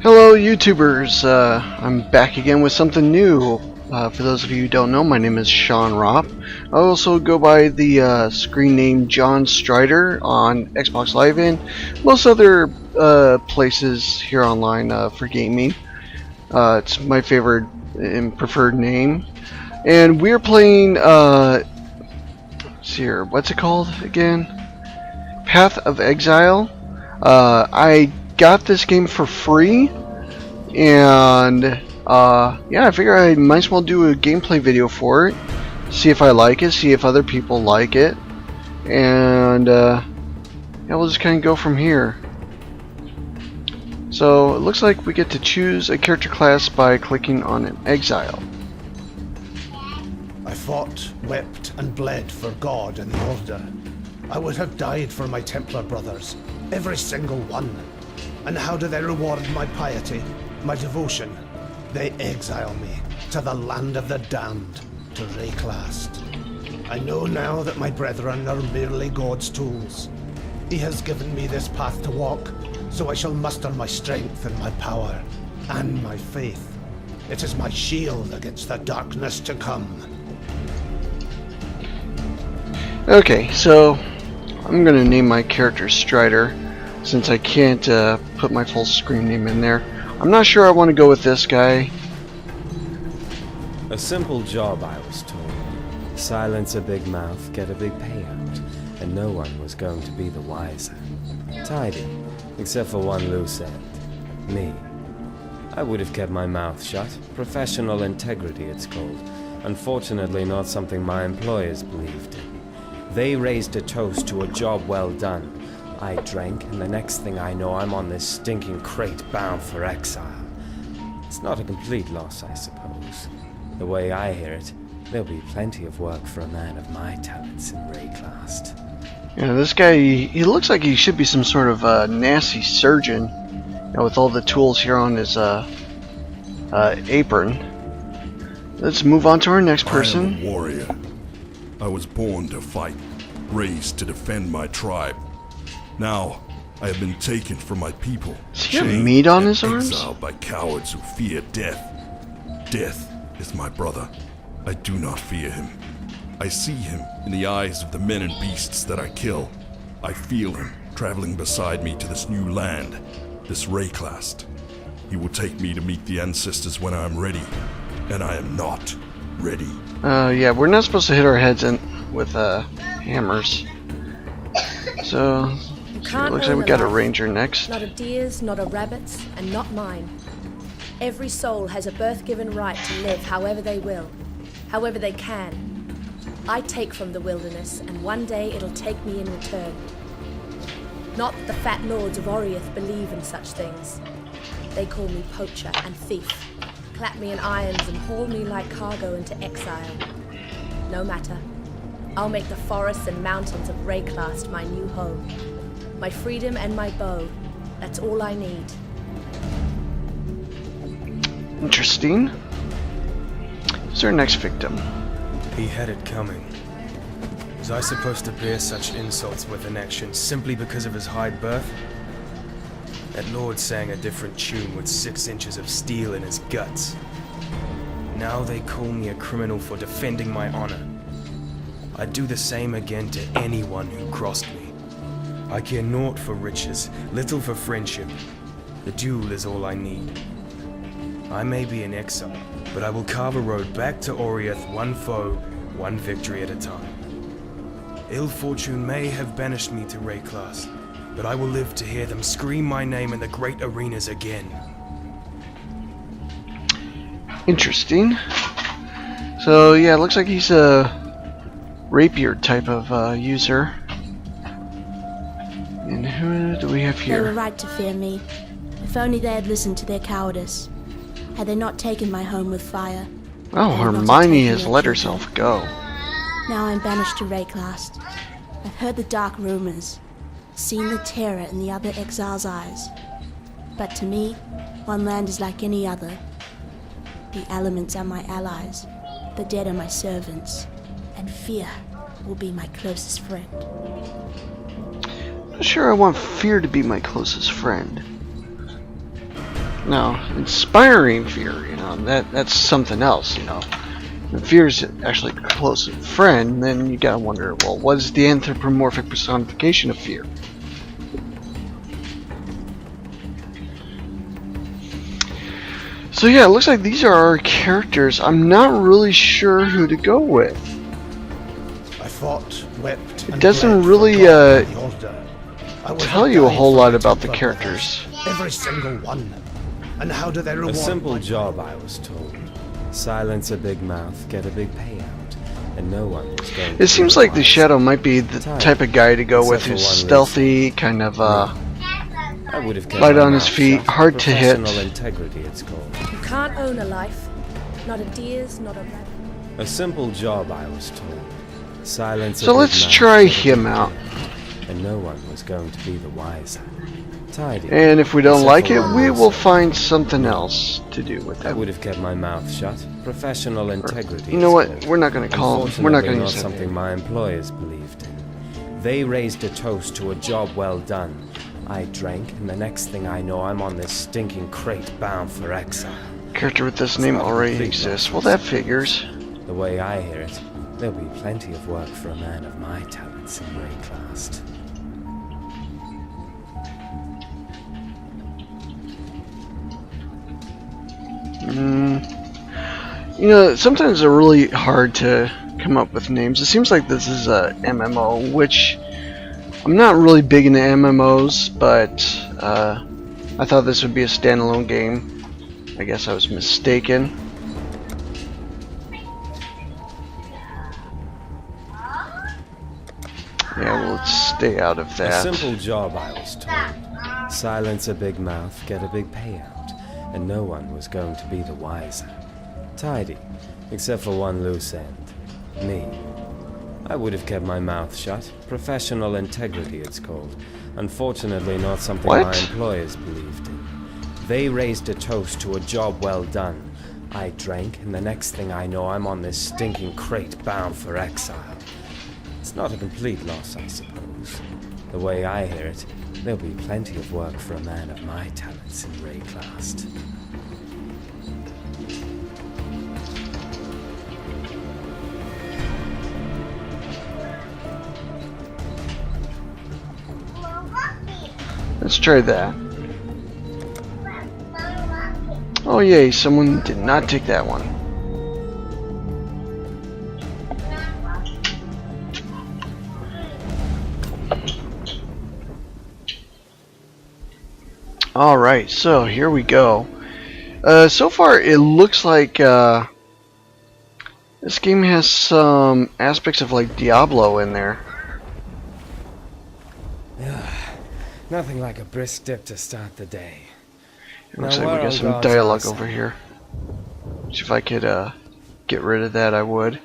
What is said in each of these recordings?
Hello YouTubers, I'm back again with something new. For those of you who don't know, my name is Sean Ropp. I also go by the screen name John Strider on Xbox Live and most other places here online for gaming. It's my favorite and preferred name. And we're playing, let's see here, what's it called again? Path of Exile. I got this game for free, and yeah, I figure I might as well do a gameplay video for it, see if I like it, see if other people like it, and yeah, we'll just kind of go from here. So it looks like we get to choose a character class by clicking on an Exile. I fought, wept, and bled for God and the Order. I would have died for my Templar brothers, every single one. And how do they reward my piety, my devotion? They exile me to the land of the damned, to Rayclast. I know now that my brethren are merely God's tools. He has given me this path to walk, so I shall muster my strength and my power, and my faith. It is my shield against the darkness to come. Okay, so I'm gonna name my character Strider, since I can't put my full screen name in there. I'm not sure I want to go with this guy. A simple job, I was told. Silence a big mouth, get a big payout, and no one was going to be the wiser. Tidy, except for one loose end. Me. I would have kept my mouth shut. Professional integrity, it's called. Unfortunately, not something my employers believed in. They raised a toast to a job well done. I drank, and the next thing I know, I'm on this stinking crate bound for exile. It's not a complete loss, I suppose. The way I hear it, there'll be plenty of work for a man of my talents in Rayclast. Yeah, this guy, he looks like he should be some sort of nasty surgeon, with all the tools here on his apron. Let's move on to our next person. I am a warrior. I was born to fight, raised to defend my tribe. Now, I have been taken from my people, Does he have meat on his arms? exiled by cowards who fear death. Death is my brother. I do not fear him. I see him in the eyes of the men and beasts that I kill. I feel him traveling beside me to this new land, this Rayclast. He will take me to meet the ancestors when I am ready, and I am not ready. Yeah, we're not supposed to hit our heads in with hammers. So it looks like we got a ranger next. Not a deer's, not a rabbit's, and not mine. Every soul has a birth-given right to live however they will, however they can. I take from the wilderness, and one day it'll take me in return. Not that the fat lords of Oriath believe in such things. They call me poacher and thief, clap me in irons and haul me like cargo into exile. No matter. I'll make the forests and mountains of Rayclast my new home. My freedom and my bow. That's all I need. Interesting. Who's our next victim? He had it coming. Was I supposed to bear such insults with an action simply because of his high birth? That lord sang a different tune with 6 inches of steel in his guts. Now they call me a criminal for defending my honor. I'd do the same again to anyone who crossed me. I care naught for riches, little for friendship. The duel is all I need. I may be in exile, but I will carve a road back to Oriath, one foe, one victory at a time. Ill fortune may have banished me to Rayclast, but I will live to hear them scream my name in the great arenas again. Interesting. So yeah, it looks like he's a rapier type of user. And who do we have They were here? right to fear me. If only they had listened to their cowardice. Had they not taken my home with fire. Oh, They would not have Hermione taken has their let children. herself go. Now I'm banished to Rayclast. I've heard the dark rumors, seen the terror in the other exiles' eyes. But to me, one land is like any other. The elements are my allies, the dead are my servants, and fear will be my closest friend. Not sure I want fear to be my closest friend. No, inspiring fear, you know, that's something else, you know. If fear is actually a close friend, then you gotta wonder, well, what is the anthropomorphic personification of fear? So yeah, it looks like these are our characters. I'm not really sure who to go with. I fought, wept, It doesn't really tell you a whole lot about the characters. Every single one. And how do they reward A simple my job, I was told. Silence a big mouth, get a big payout, and no one was going to It seems be like the wise. Shadow might be the type of guy to go with, Except for who's one stealthy, kind of I would have kept light my on his mouth feet, shut. hard to hit. Professional integrity, it's called. You can't own a life. Not a deer's, not a rabbit. A simple job, I was told. Silence a So big let's mouth, try get a big him out. payout, and no one was going to be the wiser. Tidy. And if we don't Except like for it, one we loose will end. find something else to do with I him. would have kept my mouth shut. Professional integrity. You know it's what? called. We're not going to call him. We're not going to Unfortunately, use that something name. my employers believed in. They raised a toast to a job well done. I drank, and the next thing I know, I'm on this stinking crate bound for exile. Character with this It's name not already complete exists. Well, nonsense. that figures. The way I hear it, there'll be plenty of work for a man of my talents in Rayclast. You know, sometimes they're really hard to come up with names. It seems like this is a MMO, which I'm not really big into MMOs, but I thought this would be a standalone game. I guess I was mistaken. Yeah, well, let's stay out of A that. simple job, I was told. Silence a big mouth, get a big payout, and no one was going to be the wiser. Tidy, except for one loose end. Me. I would have kept my mouth shut. Professional integrity, it's called. Unfortunately, not something What? my employers believed in. They raised a toast to a job well done. I drank, and the next thing I know, I'm on this stinking crate bound for exile. It's not a complete loss, I suppose. The way I hear it, there'll be plenty of work for a man of my talents in Rayclast. Let's try that. Oh yay, someone did not take that one. Alright, so here we go. So far it looks like this game has some aspects of like Diablo in there. Nothing like a brisk dip to start the day. It looks Now, like we where got on some God's dialogue house? over here. See if I could get rid of that, I would.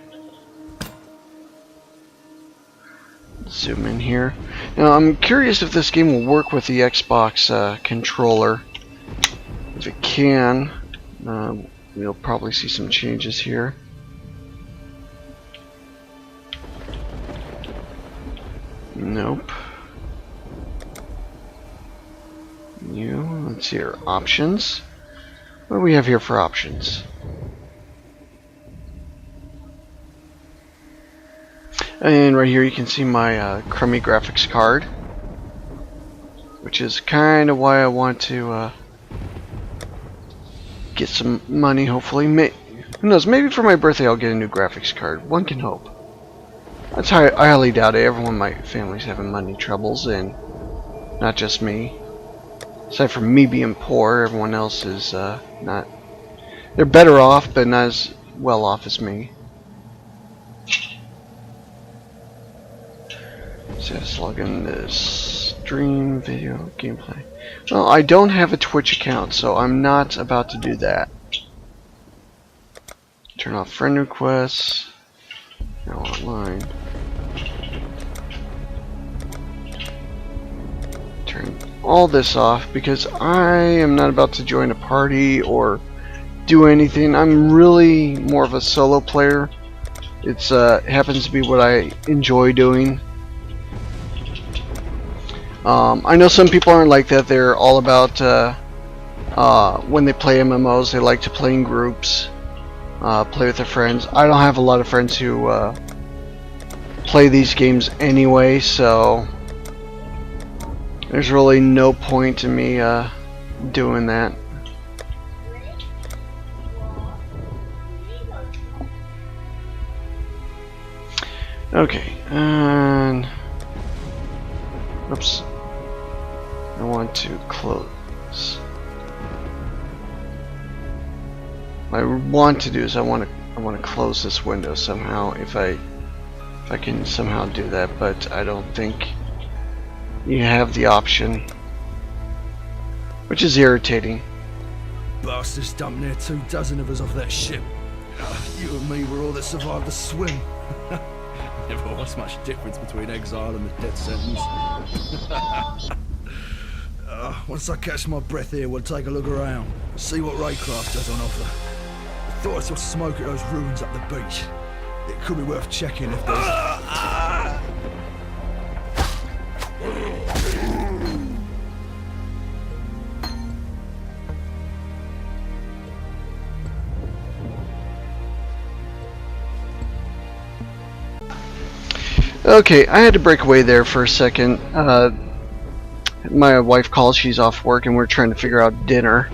Zoom in here. Now I'm curious if this game will work with the Xbox controller. If it can, we'll probably see some changes here. Nope. Let's see our options. What do we have here for options? And right here you can see my crummy graphics card, which is kind of why I want to get some money, hopefully. Who knows, maybe for my birthday I'll get a new graphics card. One can hope. I highly doubt it. Everyone in my family's having money troubles, and not just me. Aside from me being poor, everyone else is not. They're better off, but not as well off as me. So let's log in this stream video gameplay. Well, I don't have a Twitch account, so I'm not about to do that. Turn off friend requests. Now online. Turn all this off because I am not about to join a party or do anything. I'm really more of a solo player. It's happens to be what I enjoy doing. I know some people aren't like that. They're all about when they play MMOs, they like to play in groups, play with their friends. I don't have a lot of friends who play these games anyway, so there's really no point in me doing that. Okay, and oops, I want to close. What I want to do is I want to close this window somehow if I can somehow do that, but I don't think you have the option, which is irritating. Bastards dumped near 24 of us off that ship. You and me were all that survived the swim. Never was much difference between exile and the death sentence. Once I catch my breath here, we'll take a look around, see what Raycraft has on offer. I thought I saw smoke at those ruins up the beach. It could be worth checking if there's... Okay, I had to break away there for a second. My wife calls, she's off work, and we're trying to figure out dinner.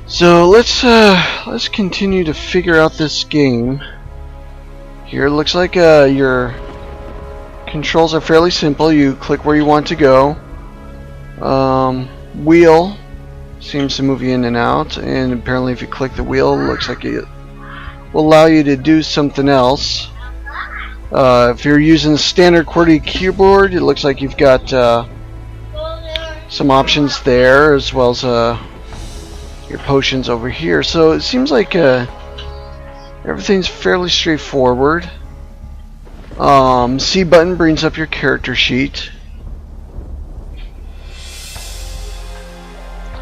So let's continue to figure out this game. Here it looks like your controls are fairly simple. You click where you want to go. Wheel seems to move you in and out, and apparently if you click the wheel, it looks like it will allow you to do something else. If you're using the standard QWERTY keyboard, it looks like you've got some options there, as well as your potions over here. So it seems like everything's fairly straightforward. C button brings up your character sheet,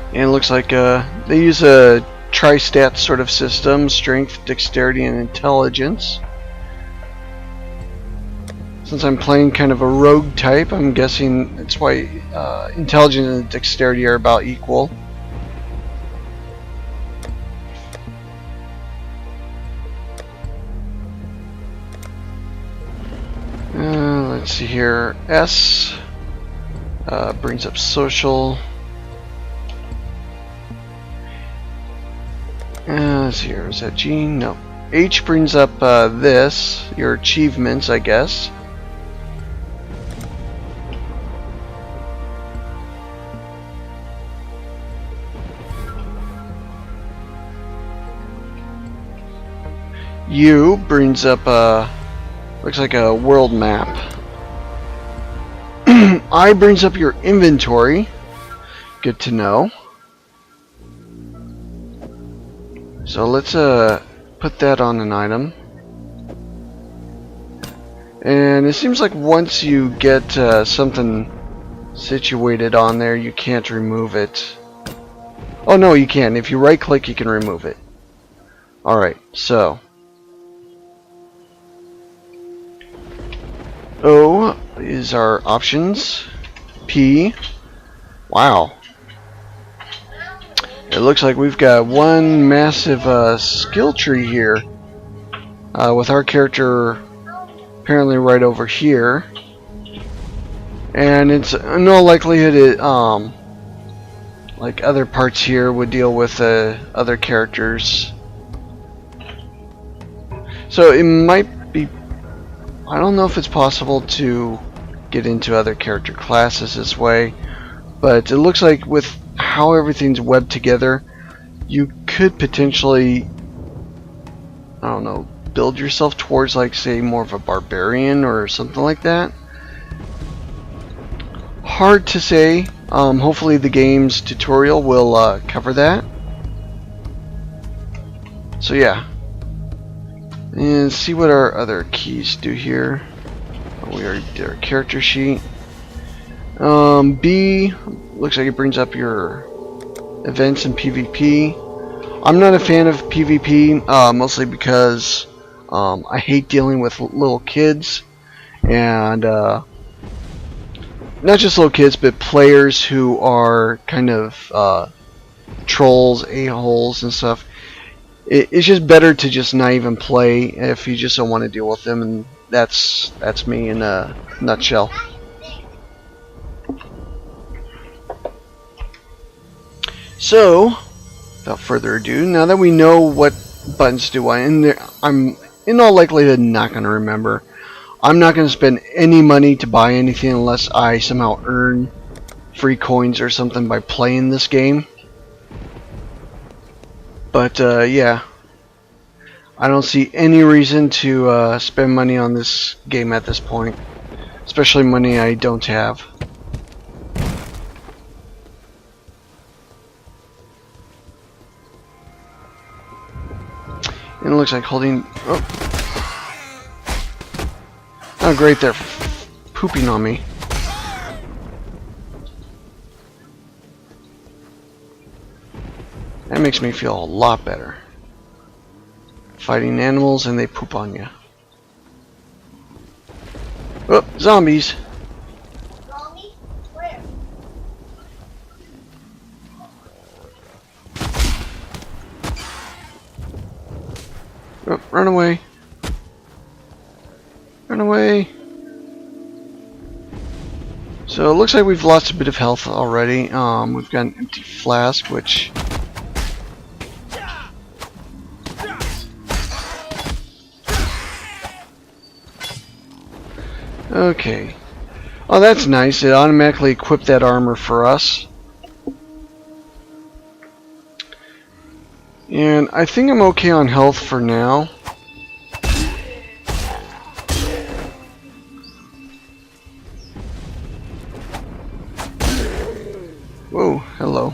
and it looks like they use a tri-stat sort of system: strength, dexterity, and intelligence. Since I'm playing kind of a rogue type, I'm guessing that's why intelligence and dexterity are about equal. Let's see here. S brings up social. Let's see here. Is that G? No. H brings up this, your achievements, I guess. U brings up looks like a world map. I brings up your inventory. Good to know. So let's put that on an item. And it seems like once you get something situated on there, you can't remove it. Oh no, you can. If you right click, you can remove it. Alright, so O is our options. P. Wow. It looks like we've got one massive skill tree here, with our character apparently right over here. And it's in all likelihood it, like other parts here would deal with other characters. So it might be, I don't know if it's possible to get into other character classes this way, but it looks like with how everything's webbed together, you could potentially, I don't know, build yourself towards, like, say, more of a barbarian or something like that. Hard to say. Hopefully the game's tutorial will cover that. So yeah. And see what our other keys do here. We already did our character sheet. B looks like it brings up your events in PvP. I'm not a fan of PvP, mostly because I hate dealing with little kids, and not just little kids, but players who are kind of trolls, a-holes, and stuff. It's just better to just not even play if you just don't want to deal with them, and that's me in a nutshell. So, without further ado, now that we know what buttons do I, and I'm in all likelihood not going to remember. I'm not going to spend any money to buy anything unless I somehow earn free coins or something by playing this game. But yeah, I don't see any reason to spend money on this game at this point, especially money I don't have. And it looks like holding... Oh great, they're pooping on me. That makes me feel a lot better. Fighting animals and they poop on you. Oh, zombies! Zombie? Where? Oh, run away! Run away! So it looks like we've lost a bit of health already. We've got an empty flask, which... Okay. Oh, that's nice. It automatically equipped that armor for us. And I think I'm okay on health for now. Whoa, hello.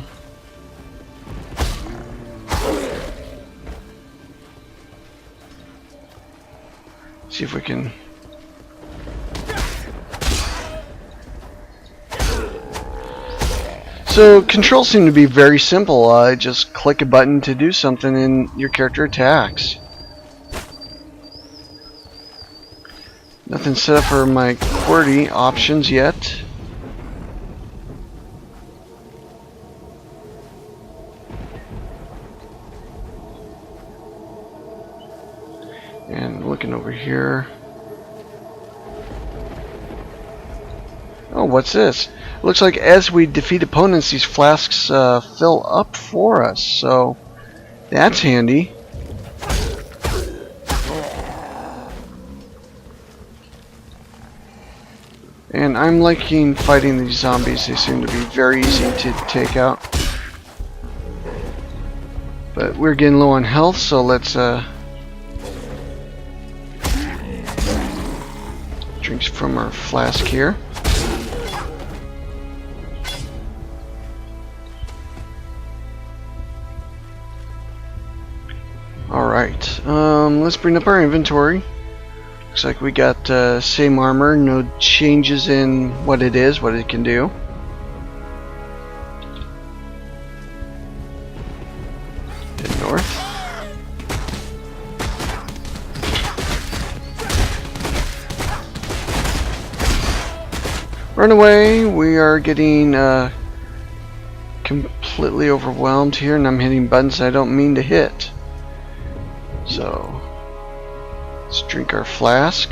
See if we can... So, controls seem to be very simple. Just click a button to do something and your character attacks. Nothing set up for my QWERTY options yet. And looking over here. Oh, what's this? Looks like as we defeat opponents, these flasks fill up for us, so that's handy. And I'm liking fighting these zombies. They seem to be very easy to take out. But we're getting low on health, so let's drink from our flask here. Alright, let's bring up our inventory. Looks like we got same armor, no changes in what it is, what it can do. Head north. Run away, we are getting completely overwhelmed here, and I'm hitting buttons I don't mean to hit. So, let's drink our flask.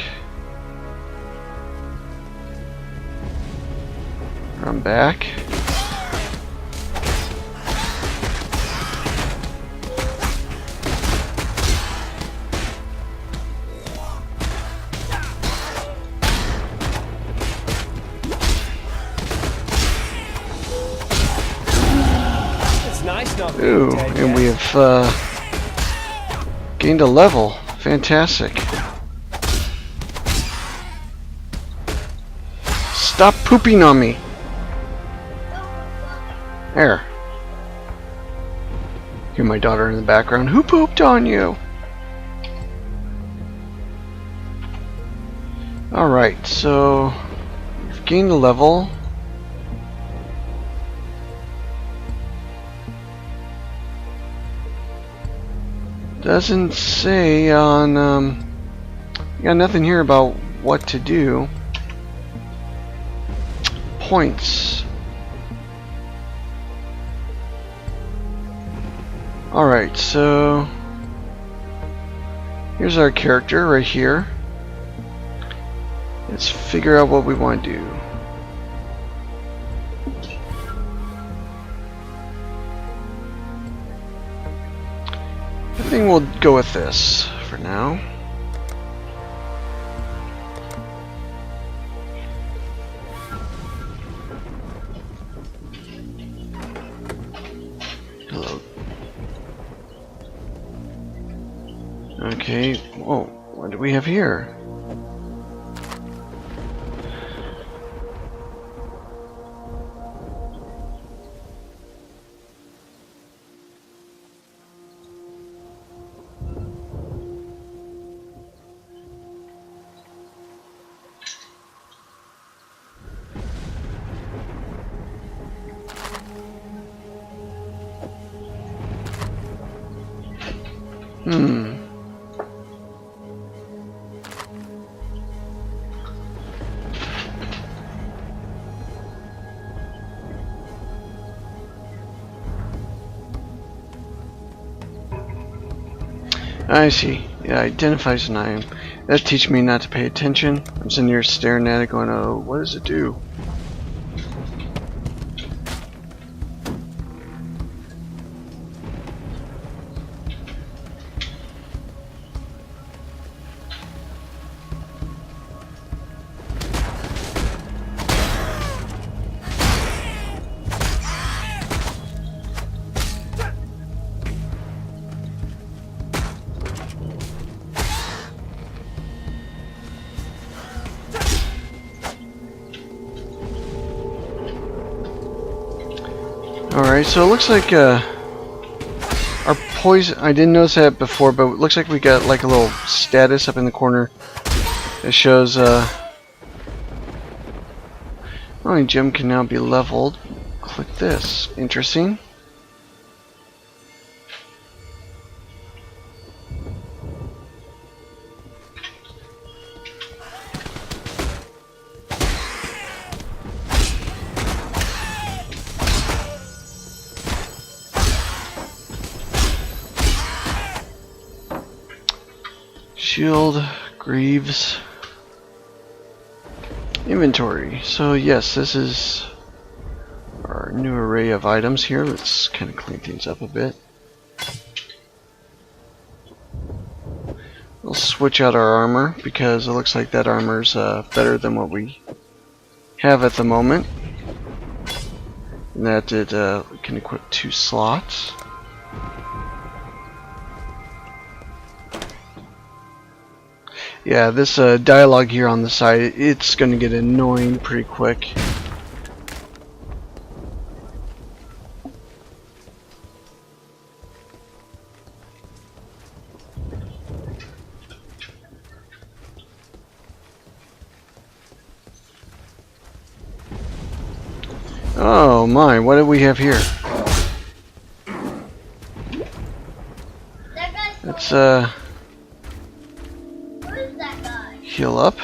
Run back. It's nice not being Ooh, dead and yet. we have gained a level. Fantastic. Stop pooping on me. There. Hear my daughter in the background. Who pooped on you? Alright, so we've gained a level. Doesn't say on got nothing here about what to do. Points. Alright, so here's our character right here. Let's figure out what we want to do. I think we'll go with this for now. Hello. Okay. Whoa. What do we have here? I see. It identifies an item. That teaches me not to pay attention. I'm sitting here staring at it going, oh, what does it do? Alright, so it looks like our poison, I didn't notice that before, but it looks like we got like a little status up in the corner that shows only gem can now be leveled. Click this. Interesting. Shield, Greaves, Inventory. So yes, this is our new array of items here. Let's kind of clean things up a bit. We'll switch out our armor because it looks like that armor's better than what we have at the moment. And that we can equip 2 slots. Yeah, this dialogue here on the side, it's going to get annoying pretty quick. Oh my, what do we have here? Let's heal up.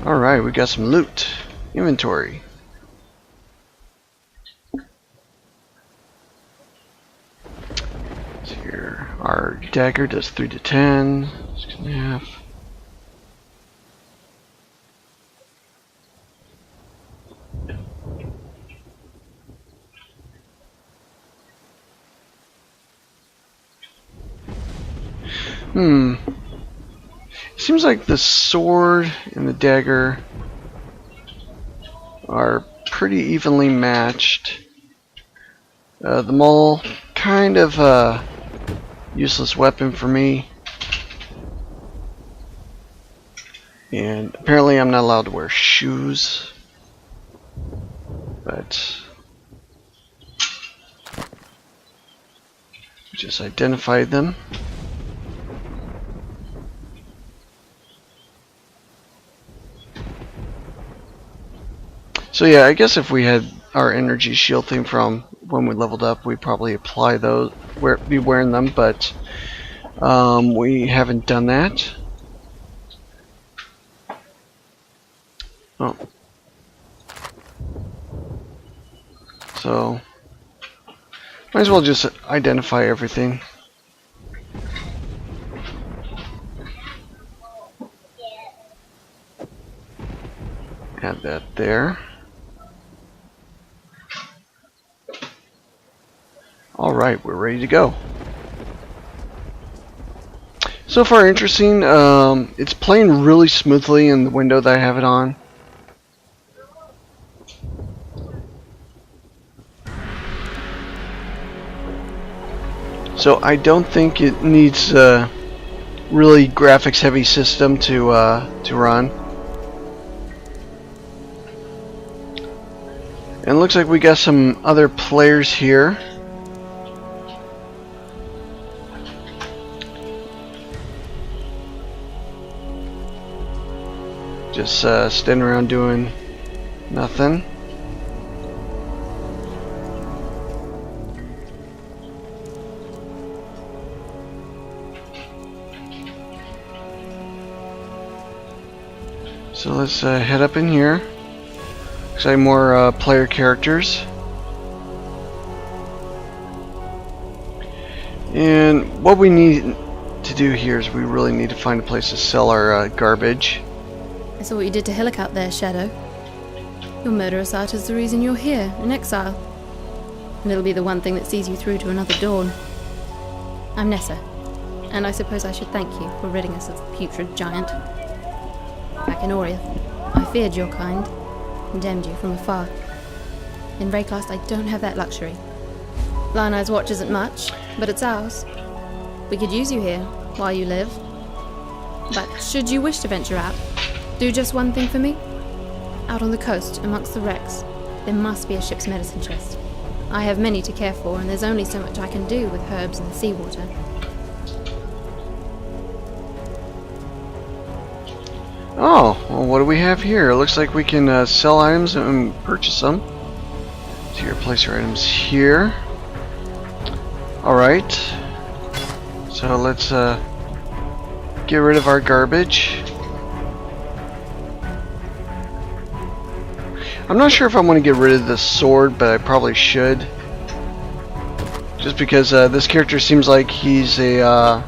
Alright, we got some loot. Inventory. So here, our dagger does 3 to 10. 6.5. Seems like the sword and the dagger are pretty evenly matched. The maul, kind of a useless weapon for me. And apparently I'm not allowed to wear shoes. But just identified them. So yeah, I guess if we had our energy shield thing from when we leveled up, we'd probably apply those, be wearing them, but We haven't done that. Oh. So, might as well just identify everything. Add that there. Alright, we're ready to go. So far interesting. It's playing really smoothly in the window that I have it on. So I don't think it needs a really graphics heavy system to run. And it looks like we got some other players here. Just standing around doing nothing. So let's head up in here. Looks like more player characters. And what we need to do here is we really need to find a place to sell our garbage. I saw what you did to Hillock out there, Shadow. Your murderous art is the reason you're here, in exile. And it'll be the one thing that sees you through to another dawn. I'm Nessa, and I suppose I should thank you for ridding us of the putrid giant. Back in Oriath, I feared your kind, condemned you from afar. In Rayclast, I don't have that luxury. Lion Eye's watch isn't much, but it's ours. We could use you here, while you live. But should you wish to venture out, do just one thing for me. Out on the coast, amongst the wrecks, there must be a ship's medicine chest. I have many to care for, and there's only so much I can do with herbs and seawater. Oh, well, what do we have here? It looks like we can sell items and purchase them. So you place your items here. Alright. So let's get rid of our garbage. I'm not sure if I want to get rid of the sword, but I probably should. Just because this character seems like he's a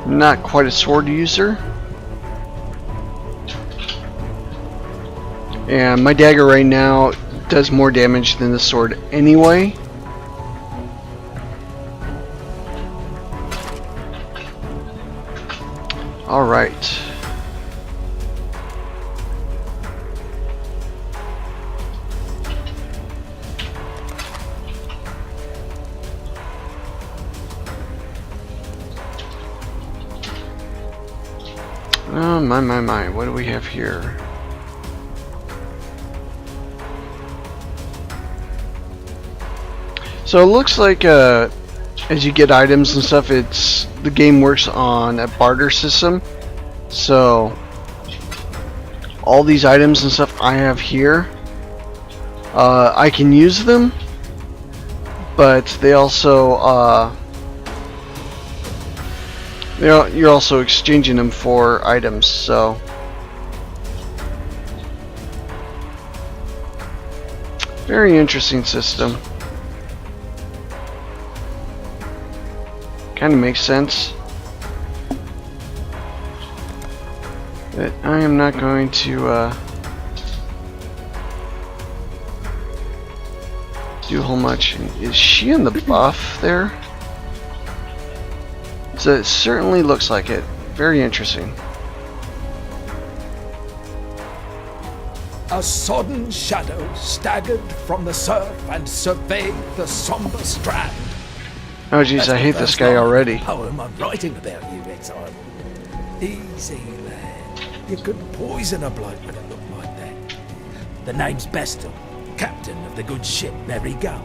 not quite a sword user. And my dagger right now does more damage than the sword anyway. Alright. Oh, my, what do we have here? So it looks like as you get items and stuff, the game works on a barter system. So all these items and stuff I have here, I can use them, but they also you're also exchanging them for items, so very interesting system. Kind of makes sense. But I am not going to do a whole much. Is she in the buff there? So it certainly looks like it. Very interesting. A sodden shadow staggered from the surf and surveyed the somber strand. Oh jeez, I hate this guy already. Poem I'm writing about you, Exile. Easy, lad. You couldn't poison a bloke with a look like that. The name's Bestel, captain of the good ship Merry Gull.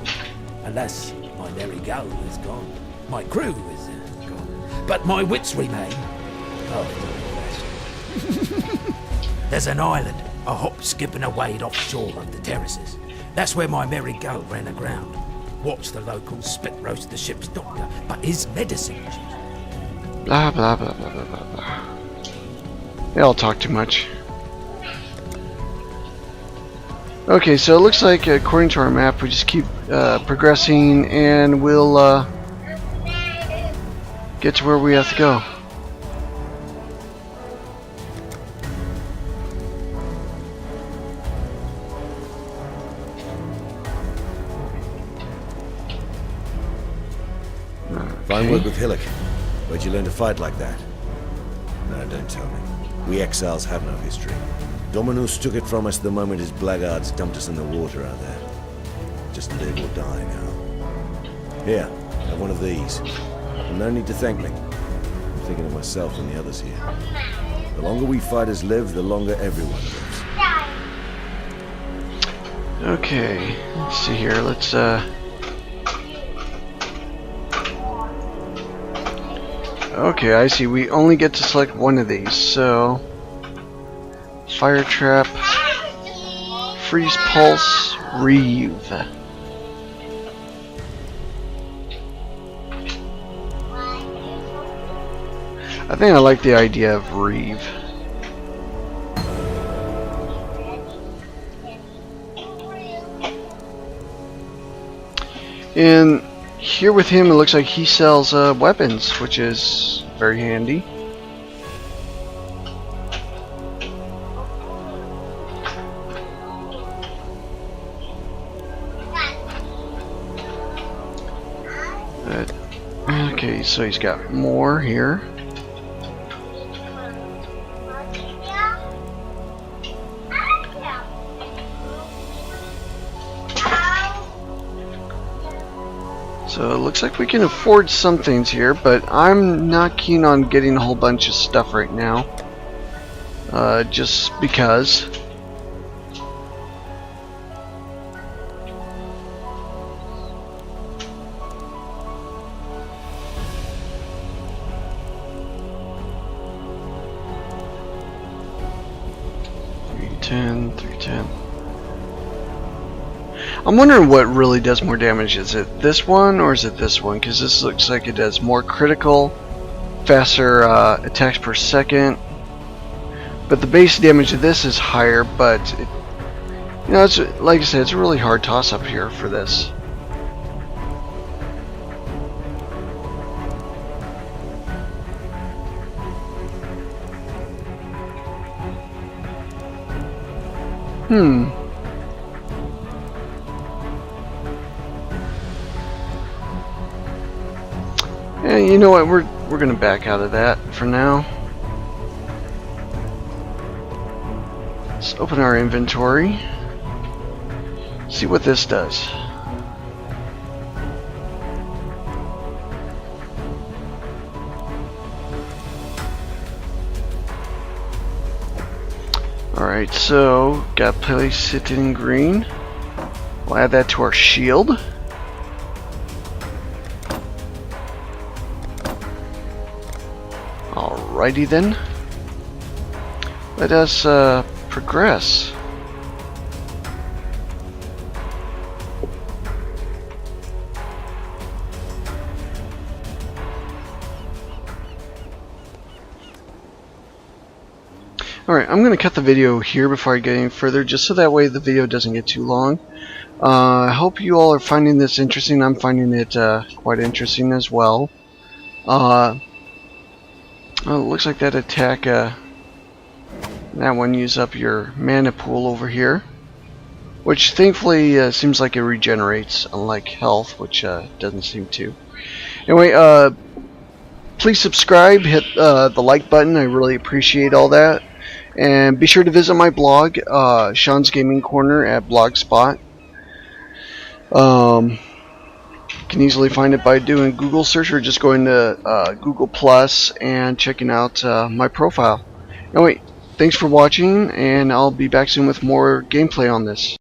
Alas, my Merry Gull is gone. My crew is gone. But my wits remain. There's an island, a hop, skip and a wade offshore of the terraces. That's where my Merry Gull ran aground. Watch the locals spit roast the ship's doctor, but his medicine. Blah blah blah blah blah blah blah. They all talk too much. Okay, so it looks like according to our map, we just keep progressing, and we'll get to where we have to go. Fine work with Hillock. Where'd you learn to fight like that? No, don't tell me. We Exiles have no history. Dominus took it from us the moment his blackguards dumped us in the water out there. Just live or die now. Here, have one of these. And no need to thank me. I'm thinking of myself and the others here. The longer we fighters live, the longer everyone lives. Okay, let's see here. Let's okay, I see. We only get to select one of these. So fire trap, freeze pulse, reeve. I think I like the idea of reeve. And here with him, it looks like he sells weapons, which is very handy. Okay, so he's got more here. So it looks like we can afford some things here, but I'm not keen on getting a whole bunch of stuff right now. Just because. $310. I'm wondering what really does more damage. Is it this one or is it this one? Because this looks like it does more critical, faster attacks per second. But the base damage of this is higher. But it, you know, it's like I said, it's a really hard toss-up here for this. Yeah, you know what? We're gonna back out of that for now. Let's open our inventory. See what this does. Alright, so got to place it in green. We'll add that to our shield. Alrighty then. Let us progress. Alright, I'm going to cut the video here before I get any further, just so that way the video doesn't get too long. I hope you all are finding this interesting. I'm finding it quite interesting as well. Well, it looks like that attack, that one used up your mana pool over here, which thankfully seems like it regenerates, unlike health, which doesn't seem to. Anyway, please subscribe, hit the like button. I really appreciate all that. And be sure to visit my blog, Sean's Gaming Corner at Blogspot. You can easily find it by doing Google search or just going to Google Plus and checking out my profile. Anyway, thanks for watching, and I'll be back soon with more gameplay on this.